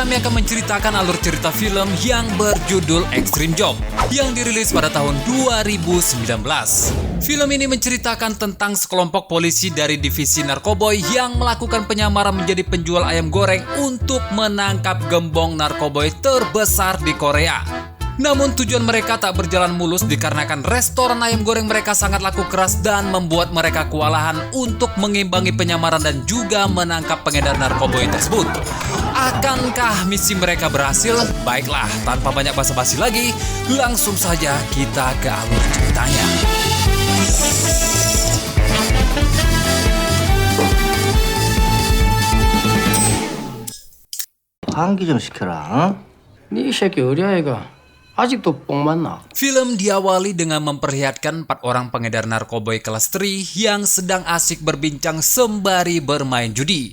kami akan menceritakan alur cerita film yang berjudul Extreme Job yang dirilis pada tahun 2019. Film ini menceritakan tentang sekelompok polisi dari divisi narkoboy yang melakukan penyamaran menjadi penjual ayam goreng untuk menangkap gembong narkoboy terbesar di Korea. Namun tujuan mereka tak berjalan mulus dikarenakan restoran ayam goreng mereka sangat laku keras dan membuat mereka kewalahan untuk mengimbangi penyamaran dan juga menangkap pengedar narkoboy tersebut. Akankah misi mereka berhasil? Baiklah, tanpa banyak basa-basi lagi, langsung saja kita ke alur ceritanya. 환기 좀 시켜라. 네 새끼 어디 아이가? 아직도 뽕만 나. Film diawali dengan memperlihatkan 4 orang pengedar narkoboy kelas 3 yang sedang asik berbincang sembari bermain judi.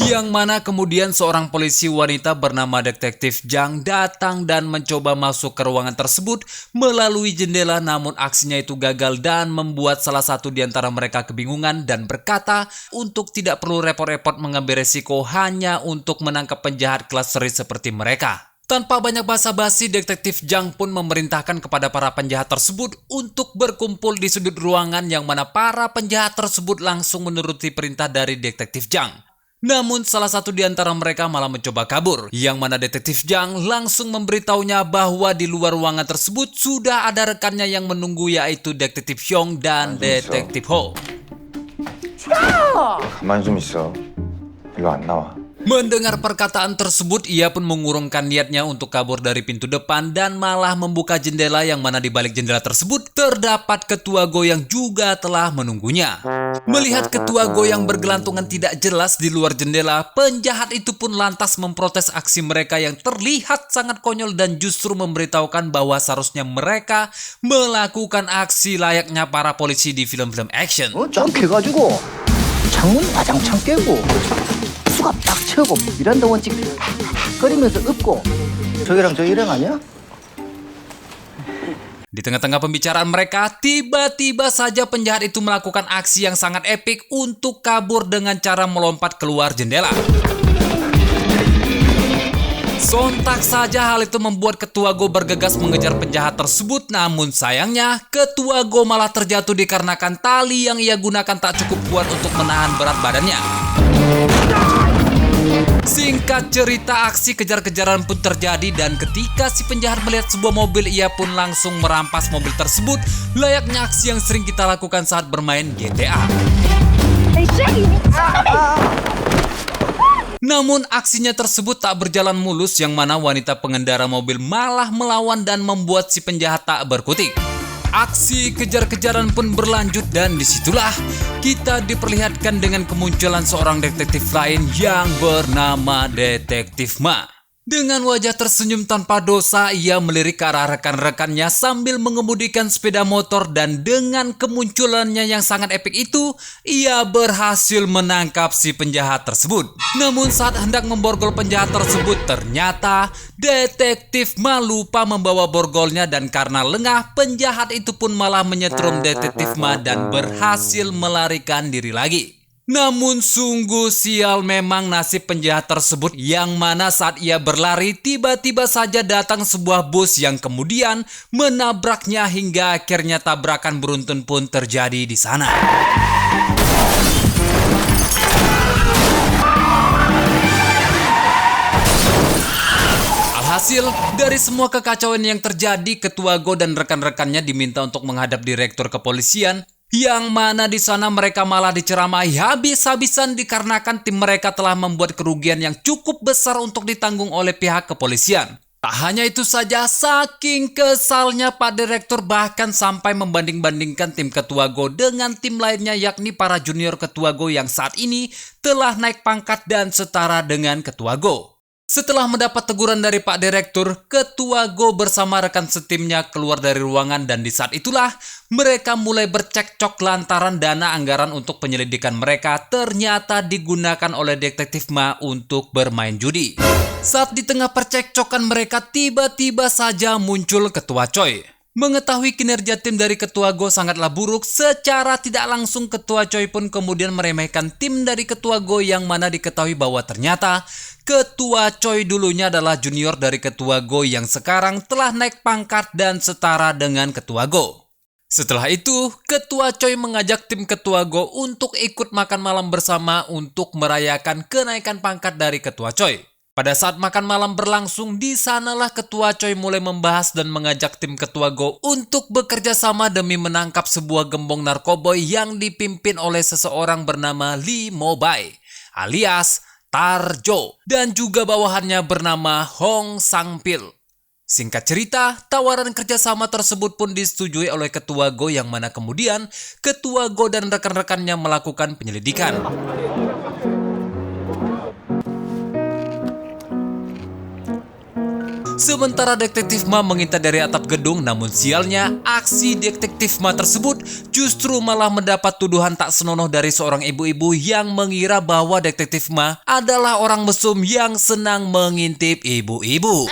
Yang mana kemudian seorang polisi wanita bernama Detektif Jang datang dan mencoba masuk ke ruangan tersebut melalui jendela, namun aksinya itu gagal dan membuat salah satu di antara mereka kebingungan dan berkata untuk tidak perlu repot-repot mengambil resiko hanya untuk menangkap penjahat kelas seri seperti mereka. Tanpa banyak basa-basi, Detektif Jang pun memerintahkan kepada para penjahat tersebut untuk berkumpul di sudut ruangan, yang mana para penjahat tersebut langsung menuruti perintah dari Detektif Jang. Namun salah satu di antara mereka malah mencoba kabur, yang mana Detektif Jang langsung memberitahunya bahwa di luar ruangan tersebut sudah ada rekannya yang menunggu, yaitu Detektif Hyung dan Detektif Ho. 가만히 좀 있어. 일로 안 나와. Mendengar perkataan tersebut, ia pun mengurungkan niatnya untuk kabur dari pintu depan dan malah membuka jendela, yang mana di balik jendela tersebut terdapat Ketua Go yang juga telah menunggunya. Melihat Ketua Go yang bergelantungan tidak jelas di luar jendela, penjahat itu pun lantas memprotes aksi mereka yang terlihat sangat konyol dan justru memberitahukan bahwa seharusnya mereka melakukan aksi layaknya para polisi di film-film action. 점프해가지고 창문 와장창 깨고 수갑 딱 채우고 미란다 원칙 거리면서 읊고 저기랑 저 일행 아니야? Di tengah-tengah pembicaraan mereka, tiba-tiba saja penjahat itu melakukan aksi yang sangat epik untuk kabur dengan cara melompat keluar jendela. Sontak saja hal itu membuat Ketua Go bergegas mengejar penjahat tersebut, namun sayangnya Ketua Go malah terjatuh dikarenakan tali yang ia gunakan tak cukup kuat untuk menahan berat badannya. Singkat cerita, aksi kejar-kejaran pun terjadi dan ketika si penjahat melihat sebuah mobil, ia pun langsung merampas mobil tersebut layaknya aksi yang sering kita lakukan saat bermain GTA. Namun aksinya tersebut tak berjalan mulus, yang mana wanita pengendara mobil malah melawan dan membuat si penjahat tak berkutik. Aksi kejar-kejaran pun berlanjut dan disitulah kita diperlihatkan dengan kemunculan seorang detektif lain yang bernama Detektif Ma. Dengan wajah tersenyum tanpa dosa, ia melirik ke arah rekan-rekannya sambil mengemudikan sepeda motor, dan dengan kemunculannya yang sangat epik itu, ia berhasil menangkap si penjahat tersebut. Namun saat hendak memborgol penjahat tersebut, ternyata Detektif Ma lupa membawa borgolnya, dan karena lengah, penjahat itu pun malah menyetrum Detektif Ma dan berhasil melarikan diri lagi. Namun sungguh sial memang nasib penjahat tersebut, yang mana saat ia berlari tiba-tiba saja datang sebuah bus yang kemudian menabraknya hingga akhirnya tabrakan beruntun pun terjadi di sana. Alhasil, dari semua kekacauan yang terjadi, Ketua Go dan rekan-rekannya diminta untuk menghadap Direktur Kepolisian, yang mana di sana mereka malah diceramahi habis-habisan dikarenakan tim mereka telah membuat kerugian yang cukup besar untuk ditanggung oleh pihak kepolisian. Tak hanya itu saja, saking kesalnya Pak Direktur bahkan sampai membanding-bandingkan tim Ketua Go dengan tim lainnya, yakni para junior Ketua Go yang saat ini telah naik pangkat dan setara dengan Ketua Go. Setelah mendapat teguran dari Pak Direktur, Ketua Go bersama rekan setimnya keluar dari ruangan, dan di saat itulah mereka mulai bercekcok lantaran dana anggaran untuk penyelidikan mereka ternyata digunakan oleh Detektif Ma untuk bermain judi. Saat di tengah percekcokan mereka, tiba-tiba saja muncul Ketua Choi. Mengetahui kinerja tim dari Ketua Go sangatlah buruk, secara tidak langsung Ketua Choi pun kemudian meremehkan tim dari Ketua Go yang mana diketahui bahwa ternyata Ketua Choi dulunya adalah junior dari Ketua Go yang sekarang telah naik pangkat dan setara dengan Ketua Go. Setelah itu, Ketua Choi mengajak tim Ketua Go untuk ikut makan malam bersama untuk merayakan kenaikan pangkat dari Ketua Choi. Pada saat makan malam berlangsung, di sanalah Ketua Choi mulai membahas dan mengajak tim Ketua Go untuk bekerja sama demi menangkap sebuah gembong narkoboy yang dipimpin oleh seseorang bernama Lee Mo-bae alias Tarjo dan juga bawahannya bernama Hong Sang-pil. Singkat cerita, tawaran kerjasama tersebut pun disetujui oleh Ketua Go yang mana kemudian Ketua Go dan rekan-rekannya melakukan penyelidikan. Sementara Detektif Ma mengintai dari atap gedung, namun sialnya aksi Detektif Ma tersebut justru malah mendapat tuduhan tak senonoh dari seorang ibu-ibu yang mengira bahwa Detektif Ma adalah orang mesum yang senang mengintip ibu-ibu.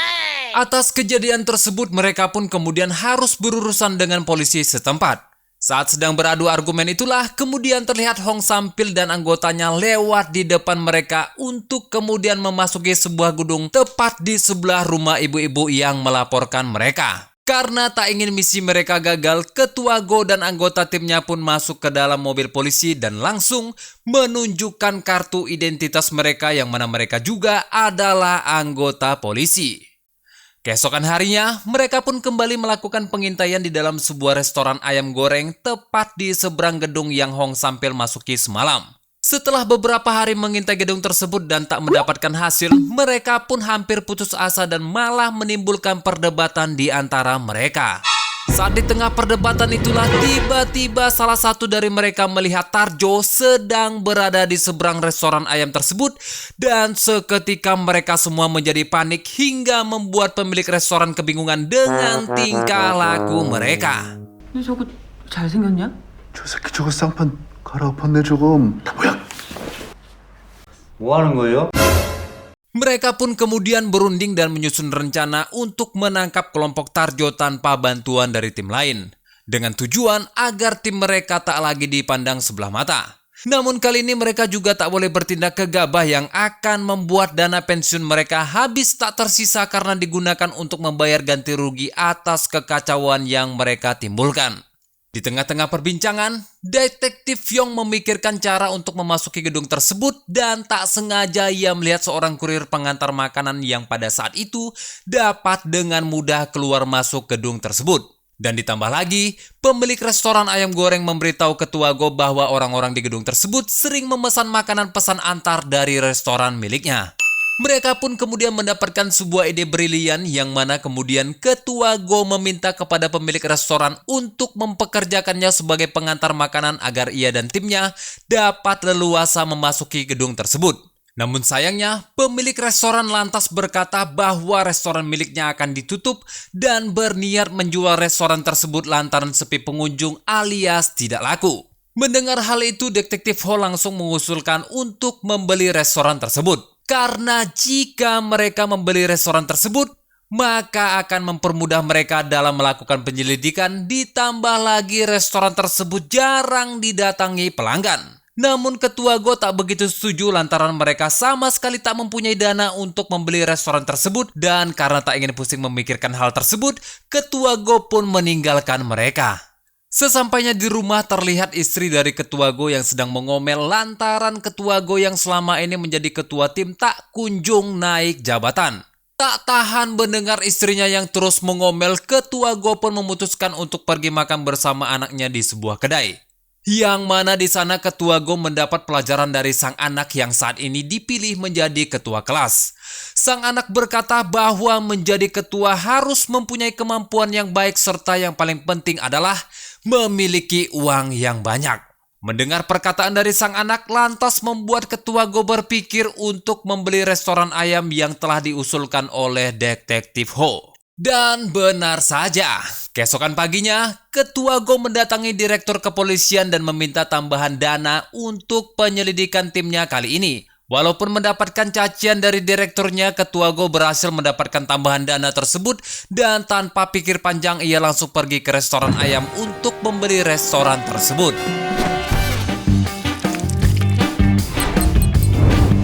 Atas kejadian tersebut, mereka pun kemudian harus berurusan dengan polisi setempat. Saat sedang beradu argumen itulah, kemudian terlihat Hong Sang-pil dan anggotanya lewat di depan mereka untuk kemudian memasuki sebuah gedung tepat di sebelah rumah ibu-ibu yang melaporkan mereka. Karena tak ingin misi mereka gagal, Ketua Go dan anggota timnya pun masuk ke dalam mobil polisi dan langsung menunjukkan kartu identitas mereka yang mana mereka juga adalah anggota polisi. Keesokan harinya, mereka pun kembali melakukan pengintaian di dalam sebuah restoran ayam goreng tepat di seberang gedung yang Hong Sang-pil masuki semalam. Setelah beberapa hari mengintai gedung tersebut dan tak mendapatkan hasil, mereka pun hampir putus asa dan malah menimbulkan perdebatan di antara mereka. Saat di tengah perdebatan itulah tiba-tiba salah satu dari mereka melihat Tarjo sedang berada di seberang restoran ayam tersebut dan seketika mereka semua menjadi panik hingga membuat pemilik restoran kebingungan dengan tingkah laku mereka. 너 저거 잘생겼냐? 저 새끼 저거 쌍판 갈아엎었네 조금. 다 뭐야? 뭐 하는 거예요? Mereka pun kemudian berunding dan menyusun rencana untuk menangkap kelompok Tarjo tanpa bantuan dari tim lain, dengan tujuan agar tim mereka tak lagi dipandang sebelah mata. Namun kali ini mereka juga tak boleh bertindak gegabah yang akan membuat dana pensiun mereka habis tak tersisa karena digunakan untuk membayar ganti rugi atas kekacauan yang mereka timbulkan. Di tengah-tengah perbincangan, Detektif Yong memikirkan cara untuk memasuki gedung tersebut dan tak sengaja ia melihat seorang kurir pengantar makanan yang pada saat itu dapat dengan mudah keluar masuk gedung tersebut. Dan ditambah lagi, pemilik restoran ayam goreng memberitahu Ketua Go bahwa orang-orang di gedung tersebut sering memesan makanan pesan antar dari restoran miliknya. Mereka pun kemudian mendapatkan sebuah ide brilian yang mana kemudian Ketua Go meminta kepada pemilik restoran untuk mempekerjakannya sebagai pengantar makanan agar ia dan timnya dapat leluasa memasuki gedung tersebut. Namun sayangnya, pemilik restoran lantas berkata bahwa restoran miliknya akan ditutup dan berniat menjual restoran tersebut lantaran sepi pengunjung alias tidak laku. Mendengar hal itu, Detektif Ho langsung mengusulkan untuk membeli restoran tersebut. Karena jika mereka membeli restoran tersebut, maka akan mempermudah mereka dalam melakukan penyelidikan, ditambah lagi restoran tersebut jarang didatangi pelanggan. Namun Ketua Go tak begitu setuju lantaran mereka sama sekali tak mempunyai dana untuk membeli restoran tersebut dan karena tak ingin pusing memikirkan hal tersebut, Ketua Go pun meninggalkan mereka. Sesampainya di rumah terlihat istri dari Ketua Go yang sedang mengomel lantaran Ketua Go yang selama ini menjadi ketua tim tak kunjung naik jabatan. Tak tahan mendengar istrinya yang terus mengomel, Ketua Go pun memutuskan untuk pergi makan bersama anaknya di sebuah kedai. Yang mana di sana Ketua Go mendapat pelajaran dari sang anak yang saat ini dipilih menjadi ketua kelas. Sang anak berkata bahwa menjadi ketua harus mempunyai kemampuan yang baik serta yang paling penting adalah memiliki uang yang banyak. Mendengar perkataan dari sang anak lantas membuat Ketua Go berpikir untuk membeli restoran ayam yang telah diusulkan oleh Detektif Ho. Dan benar saja, keesokan paginya, Ketua Go mendatangi Direktur Kepolisian dan meminta tambahan dana untuk penyelidikan timnya kali ini. Walaupun mendapatkan cacian dari direkturnya, Ketua Go berhasil mendapatkan tambahan dana tersebut dan tanpa pikir panjang ia langsung pergi ke restoran ayam untuk membeli restoran tersebut.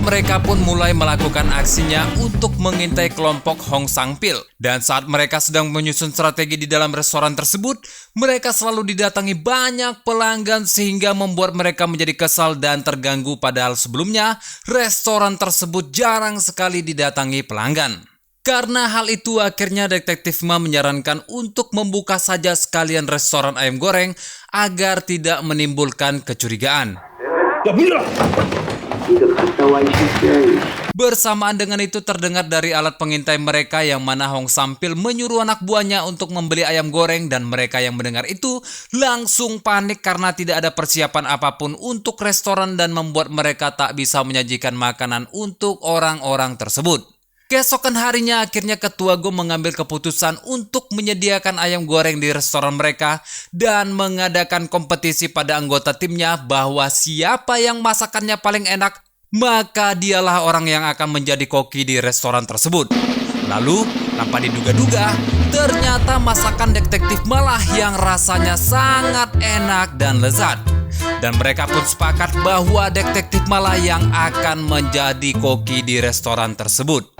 Mereka pun mulai melakukan aksinya untuk mengintai kelompok Hong Sang-pil. Dan saat mereka sedang menyusun strategi di dalam restoran tersebut, mereka selalu didatangi banyak pelanggan sehingga membuat mereka menjadi kesal dan terganggu, padahal sebelumnya restoran tersebut jarang sekali didatangi pelanggan. Karena hal itu akhirnya Detektif Ma menyarankan untuk membuka saja sekalian restoran ayam goreng agar tidak menimbulkan kecurigaan. Bersamaan dengan itu terdengar dari alat pengintai mereka yang mana Hong Sang-pil menyuruh anak buahnya untuk membeli ayam goreng, dan mereka yang mendengar itu langsung panik karena tidak ada persiapan apapun untuk restoran dan membuat mereka tak bisa menyajikan makanan untuk orang-orang tersebut. Keesokan harinya akhirnya Ketua Go mengambil keputusan untuk menyediakan ayam goreng di restoran mereka dan mengadakan kompetisi pada anggota timnya bahwa siapa yang masakannya paling enak, maka dialah orang yang akan menjadi koki di restoran tersebut. Lalu, tanpa diduga-duga, ternyata masakan detektif malah yang rasanya sangat enak dan lezat. Dan mereka pun sepakat bahwa detektif malah yang akan menjadi koki di restoran tersebut.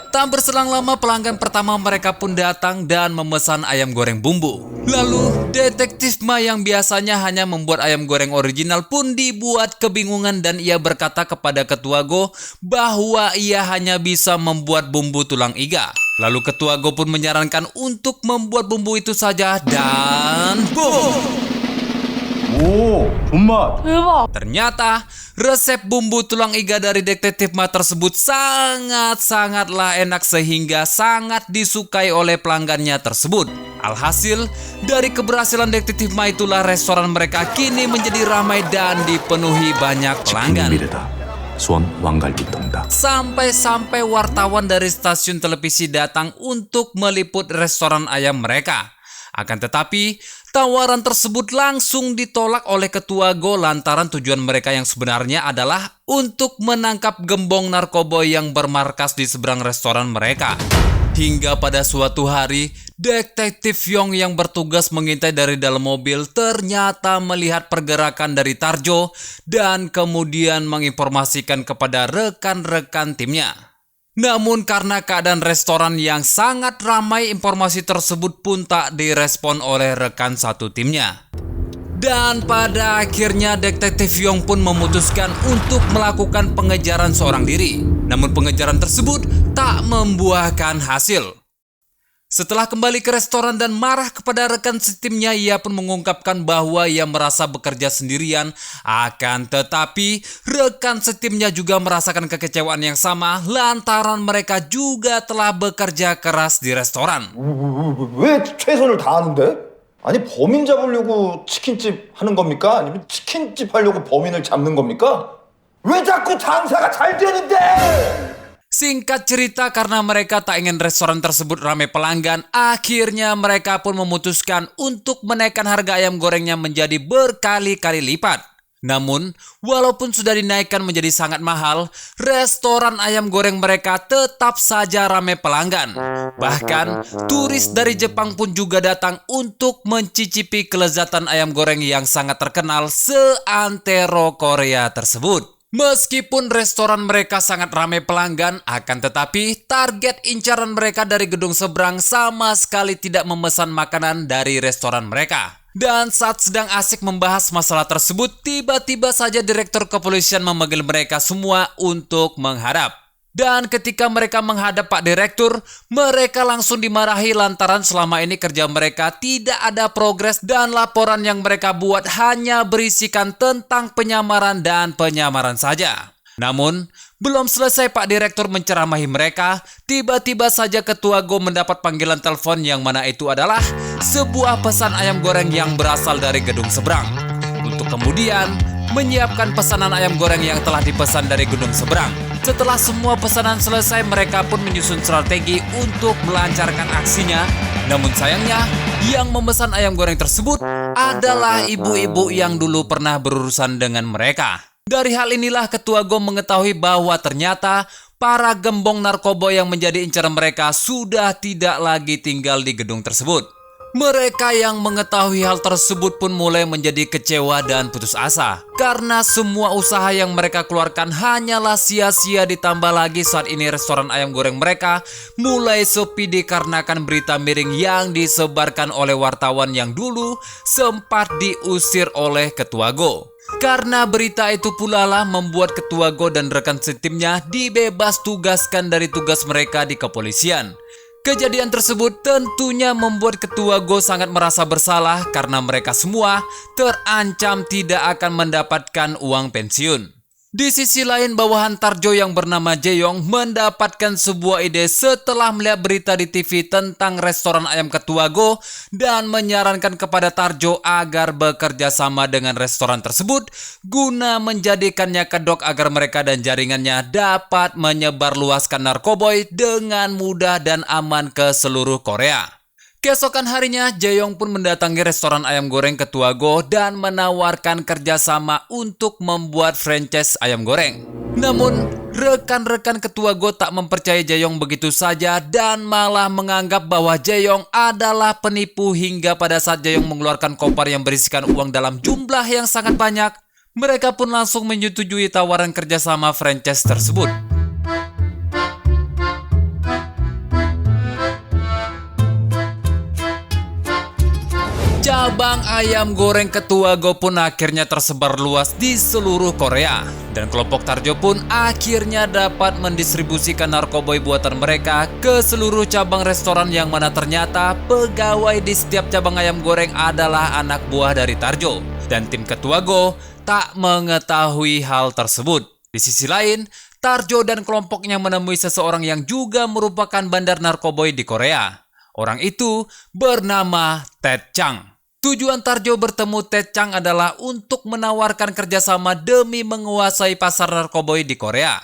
Tak berselang lama pelanggan pertama mereka pun datang dan memesan ayam goreng bumbu. Lalu Detektif Ma yang biasanya hanya membuat ayam goreng original pun dibuat kebingungan dan ia berkata kepada Ketua Go bahwa ia hanya bisa membuat bumbu tulang iga. Lalu Ketua Go pun menyarankan untuk membuat bumbu itu saja dan boom! 오, 존맛. Ternyata resep bumbu tulang iga dari Detektif Ma tersebut sangat-sangatlah enak sehingga sangat disukai oleh pelanggannya tersebut. Alhasil, dari keberhasilan Detektif Ma itulah restoran mereka kini menjadi ramai dan dipenuhi banyak pelanggan. 수원 왕갈비 통닭. Sampai-sampai wartawan dari stasiun televisi datang untuk meliput restoran ayam mereka. Akan tetapi, tawaran tersebut langsung ditolak oleh Ketua Go lantaran tujuan mereka yang sebenarnya adalah untuk menangkap gembong narkoba yang bermarkas di seberang restoran mereka. Hingga pada suatu hari, Detektif Yong yang bertugas mengintai dari dalam mobil ternyata melihat pergerakan dari Tarjo dan kemudian menginformasikan kepada rekan-rekan timnya. Namun karena keadaan restoran yang sangat ramai, informasi tersebut pun tak direspon oleh rekan satu timnya. Dan pada akhirnya Detektif Yong pun memutuskan untuk melakukan pengejaran seorang diri. Namun pengejaran tersebut tak membuahkan hasil. Setelah kembali ke restoran dan marah kepada rekan setimnya, ia pun mengungkapkan bahwa ia merasa bekerja sendirian. Akan tetapi, rekan setimnya juga merasakan kekecewaan yang sama lantaran mereka juga telah bekerja keras di restoran. 왜 최선을 다하는데? 아니 범인 잡으려고 치킨집 하는 겁니까? 아니면 치킨집 하려고 범인을 잡는 겁니까? 왜 자꾸 장사가 잘 되는데? Singkat cerita, karena mereka tak ingin restoran tersebut ramai pelanggan, akhirnya mereka pun memutuskan untuk menaikkan harga ayam gorengnya menjadi berkali-kali lipat. Namun, walaupun sudah dinaikkan menjadi sangat mahal, restoran ayam goreng mereka tetap saja ramai pelanggan. Bahkan, turis dari Jepang pun juga datang untuk mencicipi kelezatan ayam goreng yang sangat terkenal seantero Korea tersebut. Meskipun restoran mereka sangat ramai pelanggan, akan tetapi target incaran mereka dari gedung seberang sama sekali tidak memesan makanan dari restoran mereka. Dan saat sedang asik membahas masalah tersebut, tiba-tiba saja direktur kepolisian memanggil mereka semua untuk menghadap. Dan ketika mereka menghadap Pak Direktur, mereka langsung dimarahi lantaran selama ini kerja mereka tidak ada progres dan laporan yang mereka buat hanya berisikan tentang penyamaran dan penyamaran saja. Namun, belum selesai Pak Direktur menceramahi mereka, tiba-tiba saja Ketua Go mendapat panggilan telepon yang mana itu adalah sebuah pesan ayam goreng yang berasal dari gedung seberang. Untuk kemudian menyiapkan pesanan ayam goreng yang telah dipesan dari gedung seberang. Setelah semua pesanan selesai, mereka pun menyusun strategi untuk melancarkan aksinya. Namun sayangnya, yang memesan ayam goreng tersebut adalah ibu-ibu yang dulu pernah berurusan dengan mereka. Dari hal inilah Ketua Go mengetahui bahwa ternyata para gembong narkoba yang menjadi incaran mereka sudah tidak lagi tinggal di gedung tersebut. Mereka yang mengetahui hal tersebut pun mulai menjadi kecewa dan putus asa karena semua usaha yang mereka keluarkan hanyalah sia-sia, ditambah lagi saat ini restoran ayam goreng mereka mulai sepi dikarenakan berita miring yang disebarkan oleh wartawan yang dulu sempat diusir oleh Ketua Go. Karena berita itu pula lah membuat Ketua Go dan rekan setimnya dibebas tugaskan dari tugas mereka di kepolisian. Kejadian tersebut tentunya membuat Ketua Go sangat merasa bersalah karena mereka semua terancam tidak akan mendapatkan uang pensiun. Di sisi lain, bawahan Tarjo yang bernama Jaeyong mendapatkan sebuah ide setelah melihat berita di TV tentang restoran ayam Ketua Go dan menyarankan kepada Tarjo agar bekerja sama dengan restoran tersebut guna menjadikannya kedok agar mereka dan jaringannya dapat menyebarluaskan narkoboy dengan mudah dan aman ke seluruh Korea. Keesokan harinya, Jaeyong pun mendatangi restoran ayam goreng Ketua Go dan menawarkan kerjasama untuk membuat franchise ayam goreng. Namun, rekan-rekan Ketua Go tak mempercayai Jaeyong begitu saja dan malah menganggap bahwa Jaeyong adalah penipu hingga pada saat Jaeyong mengeluarkan koper yang berisikan uang dalam jumlah yang sangat banyak, mereka pun langsung menyetujui tawaran kerjasama franchise tersebut. Cabang ayam goreng Ketua Go pun akhirnya tersebar luas di seluruh Korea. Dan kelompok Tarjo pun akhirnya dapat mendistribusikan narkoboy buatan mereka ke seluruh cabang restoran yang mana ternyata pegawai di setiap cabang ayam goreng adalah anak buah dari Tarjo. Dan tim Ketua Go tak mengetahui hal tersebut. Di sisi lain, Tarjo dan kelompoknya menemui seseorang yang juga merupakan bandar narkoboy di Korea. Orang itu bernama Ted Chang. Tujuan Tarjo bertemu Ted Chang adalah untuk menawarkan kerjasama demi menguasai pasar narkoboy di Korea.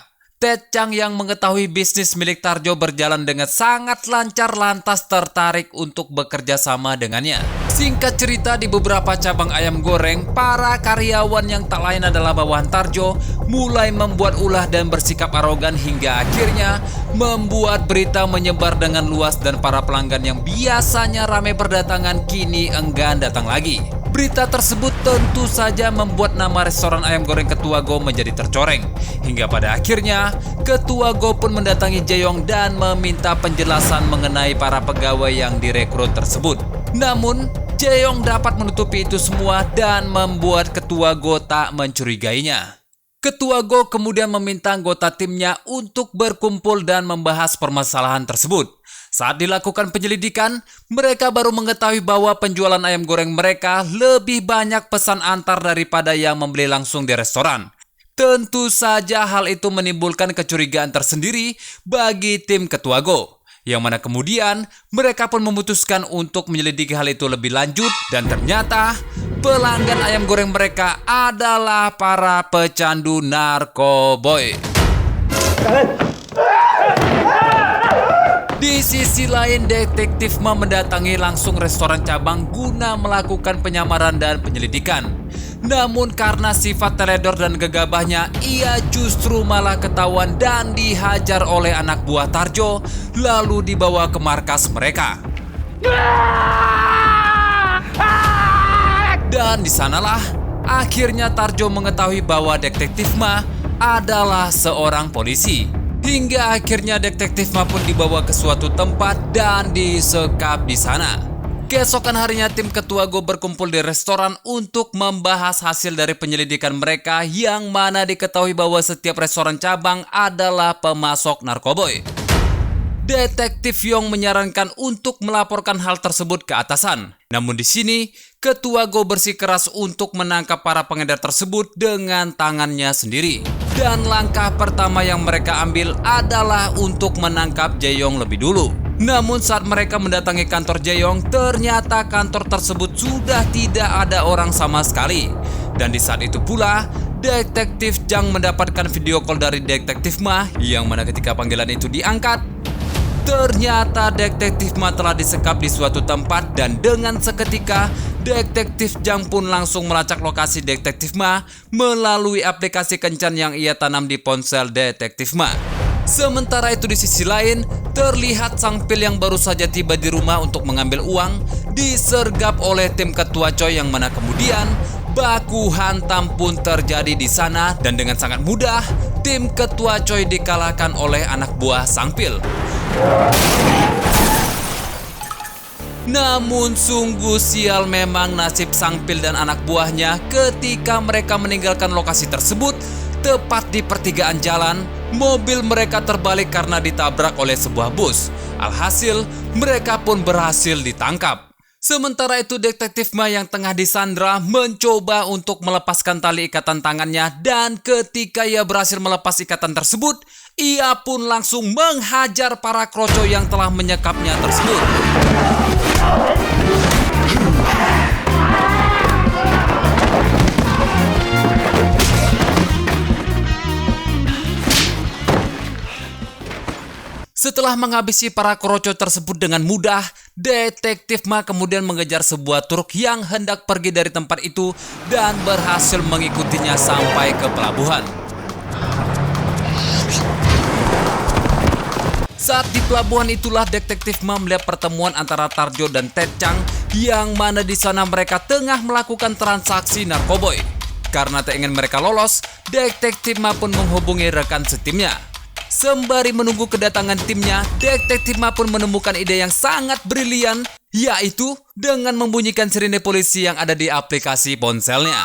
Ted Chang yang mengetahui bisnis milik Tarjo berjalan dengan sangat lancar lantas tertarik untuk bekerja sama dengannya. Singkat cerita, di beberapa cabang ayam goreng, para karyawan yang tak lain adalah bawahan Tarjo mulai membuat ulah dan bersikap arogan hingga akhirnya membuat berita menyebar dengan luas dan para pelanggan yang biasanya ramai berdatangan kini enggan datang lagi. Berita tersebut tentu saja membuat nama restoran ayam goreng Ketua Go menjadi tercoreng. Hingga pada akhirnya, Ketua Go pun mendatangi Jaeyong dan meminta penjelasan mengenai para pegawai yang direkrut tersebut. Namun, Jaeyong dapat menutupi itu semua dan membuat Ketua Go tak mencurigainya. Ketua Go kemudian meminta anggota timnya untuk berkumpul dan membahas permasalahan tersebut. Saat dilakukan penyelidikan, mereka baru mengetahui bahwa penjualan ayam goreng mereka lebih banyak pesan antar daripada yang membeli langsung di restoran. Tentu saja hal itu menimbulkan kecurigaan tersendiri bagi tim Ketua Go, yang mana kemudian mereka pun memutuskan untuk menyelidiki hal itu lebih lanjut dan ternyata pelanggan ayam goreng mereka adalah para pecandu narkoboy. Di sisi lain, detektif Ma mendatangi langsung restoran cabang guna melakukan penyamaran dan penyelidikan. Namun karena sifat teledor dan gegabahnya, ia justru malah ketahuan dan dihajar oleh anak buah Tarjo, lalu dibawa ke markas mereka. Dan di sanalah akhirnya Tarjo mengetahui bahwa detektif Ma adalah seorang polisi. Hingga akhirnya detektif Ma pun dibawa ke suatu tempat dan disekap di sana. Keesokan harinya tim Ketua Go berkumpul di restoran untuk membahas hasil dari penyelidikan mereka yang mana diketahui bahwa setiap restoran cabang adalah pemasok narkoboy. Detektif Yong menyarankan untuk melaporkan hal tersebut ke atasan. Namun di sini, Ketua Go bersikeras untuk menangkap para pengedar tersebut dengan tangannya sendiri. Dan langkah pertama yang mereka ambil adalah untuk menangkap Jaeyong lebih dulu. Namun saat mereka mendatangi kantor Jaeyong, ternyata kantor tersebut sudah tidak ada orang sama sekali. Dan di saat itu pula, Detektif Jang mendapatkan video call dari Detektif Ma, yang mana ketika panggilan itu diangkat, ternyata Detektif Ma telah disekap di suatu tempat dan dengan seketika Detektif Jang pun langsung melacak lokasi Detektif Ma melalui aplikasi kencan yang ia tanam di ponsel Detektif Ma. Sementara itu di sisi lain, terlihat sang Pil yang baru saja tiba di rumah untuk mengambil uang disergap oleh tim ketua Choi, yang mana kemudian baku hantam pun terjadi di sana dan dengan sangat mudah tim ketua Choi dikalahkan oleh anak buah sang Pil. Namun sungguh sial memang nasib sang Pil dan anak buahnya ketika mereka meninggalkan lokasi tersebut. Tepat di pertigaan jalan, mobil mereka terbalik karena ditabrak oleh sebuah bus. Alhasil, mereka pun berhasil ditangkap. Sementara itu Detektif Ma yang tengah disandra mencoba untuk melepaskan tali ikatan tangannya, dan ketika ia berhasil melepas ikatan tersebut, ia pun langsung menghajar para kroco yang telah menyekapnya tersebut. Setelah menghabisi para kroco tersebut dengan mudah, Detektif Ma kemudian mengejar sebuah truk yang hendak pergi dari tempat itu dan berhasil mengikutinya sampai ke pelabuhan. Saat di pelabuhan itulah Detektif Ma melihat pertemuan antara Tarjo dan Ted Chang, yang mana di sana mereka tengah melakukan transaksi narkoboy. Karena tak ingin mereka lolos, Detektif Ma pun menghubungi rekan setimnya. Sembari menunggu kedatangan timnya, Detektif Ma pun menemukan ide yang sangat brilian, yaitu dengan membunyikan sirine polisi yang ada di aplikasi ponselnya.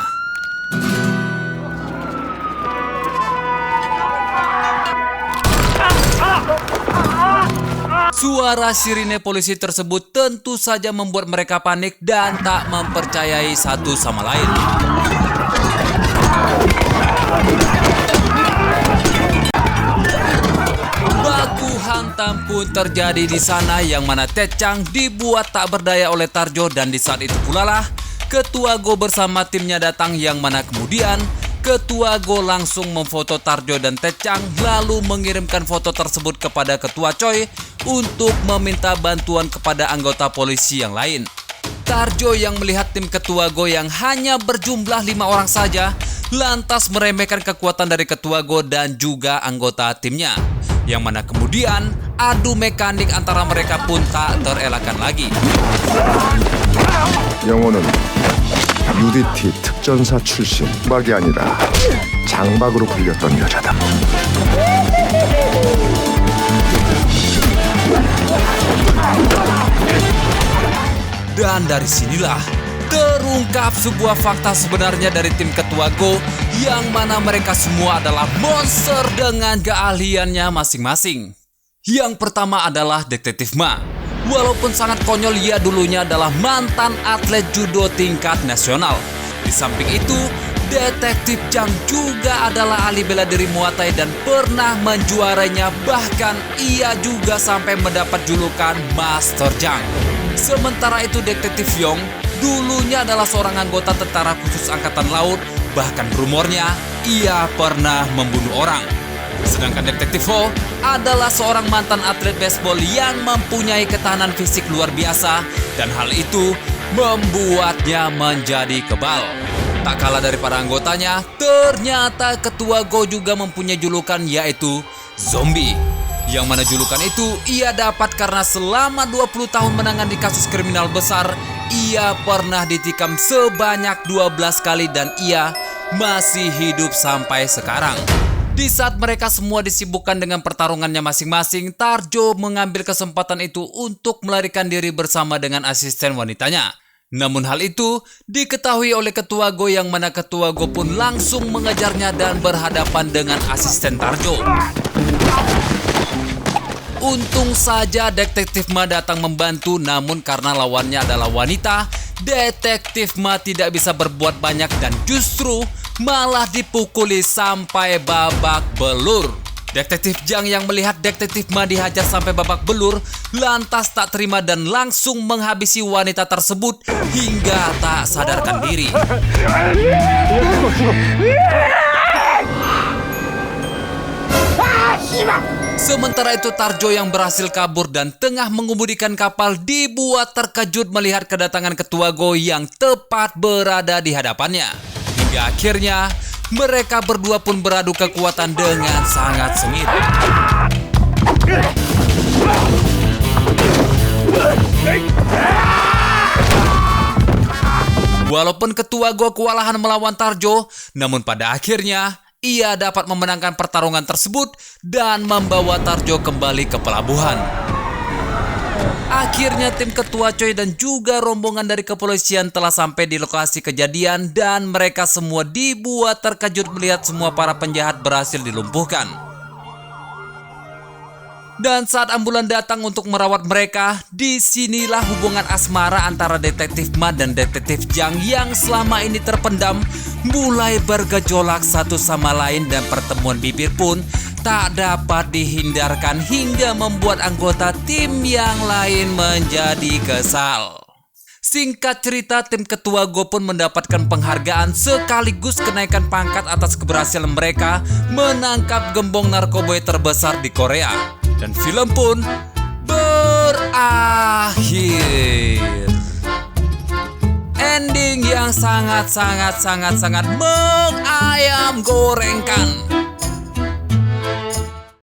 Suara sirine polisi tersebut tentu saja membuat mereka panik dan tak mempercayai satu sama lain. Baku hantam pun terjadi di sana, yang mana Ted Chang dibuat tak berdaya oleh Tarjo, dan di saat itu pula lah Ketua Go bersama timnya datang, yang mana kemudian Ketua Go langsung memfoto Tarjo dan Ted Chang lalu mengirimkan foto tersebut kepada Ketua Choi untuk meminta bantuan kepada anggota polisi yang lain. Tarjo yang melihat tim Ketua Go yang hanya berjumlah 5 orang saja lantas meremehkan kekuatan dari Ketua Go dan juga anggota timnya, yang mana kemudian adu mekanik antara mereka pun tak terelakkan lagi. 영호는 UDT 특전사 출신 박이 아니라 장박으로 불렸던 여자다. Dan dari sinilah terungkap sebuah fakta sebenarnya dari tim Ketua Go, yang mana mereka semua adalah monster dengan keahliannya masing-masing. Yang pertama adalah Detektif Ma. Walaupun sangat konyol, ia dulunya adalah mantan atlet judo tingkat nasional. Di samping itu, Detektif Jang juga adalah ahli bela diri Muay Thai dan pernah menjuarainya, bahkan ia juga sampai mendapat julukan Master Jang. Sementara itu Detektif Yong dulunya adalah seorang anggota tentara khusus angkatan laut, bahkan rumornya ia pernah membunuh orang. Sedangkan Detektif Ho adalah seorang mantan atlet baseball yang mempunyai ketahanan fisik luar biasa, dan hal itu membuatnya menjadi kebal. Tak kalah dari para anggotanya, ternyata Ketua Go juga mempunyai julukan, yaitu Zombie. Yang mana julukan itu ia dapat karena selama 20 tahun menangani kasus kriminal besar, ia pernah ditikam sebanyak 12 kali dan ia masih hidup sampai sekarang. Di saat mereka semua disibukkan dengan pertarungannya masing-masing, Tarjo mengambil kesempatan itu untuk melarikan diri bersama dengan asisten wanitanya. Namun hal itu diketahui oleh Ketua Go, yang mana Ketua Go pun langsung mengejarnya dan berhadapan dengan asisten Tarjo. Untung saja Detektif Ma datang membantu, namun karena lawannya adalah wanita, Detektif Ma tidak bisa berbuat banyak dan justru malah dipukuli sampai babak belur. Detektif Jang yang melihat Detektif Ma dihajar sampai babak belur lantas tak terima dan langsung menghabisi wanita tersebut hingga tak sadarkan diri. Sementara itu Tarjo yang berhasil kabur dan tengah mengemudikan kapal dibuat terkejut melihat kedatangan Ketua Go yang tepat berada di hadapannya. Hingga akhirnya mereka berdua pun beradu kekuatan dengan sangat sengit. Walaupun Ketua Go kewalahan melawan Tarjo, namun pada akhirnya ia dapat memenangkan pertarungan tersebut dan membawa Tarjo kembali ke pelabuhan. Akhirnya tim Ketua Choi dan juga rombongan dari kepolisian telah sampai di lokasi kejadian dan mereka semua dibuat terkejut melihat semua para penjahat berhasil dilumpuhkan. Dan saat ambulan datang untuk merawat mereka, disinilah hubungan asmara antara Detektif Ma dan Detektif Jang yang selama ini terpendam mulai bergejolak satu sama lain dan pertemuan bibir pun tak dapat dihindarkan hingga membuat anggota tim yang lain menjadi kesal. Singkat cerita, tim Ketua Go pun mendapatkan penghargaan sekaligus kenaikan pangkat atas keberhasilan mereka menangkap gembong narkoboy terbesar di Korea. Dan film pun berakhir. Ending yang sangat mengayam gorengkan.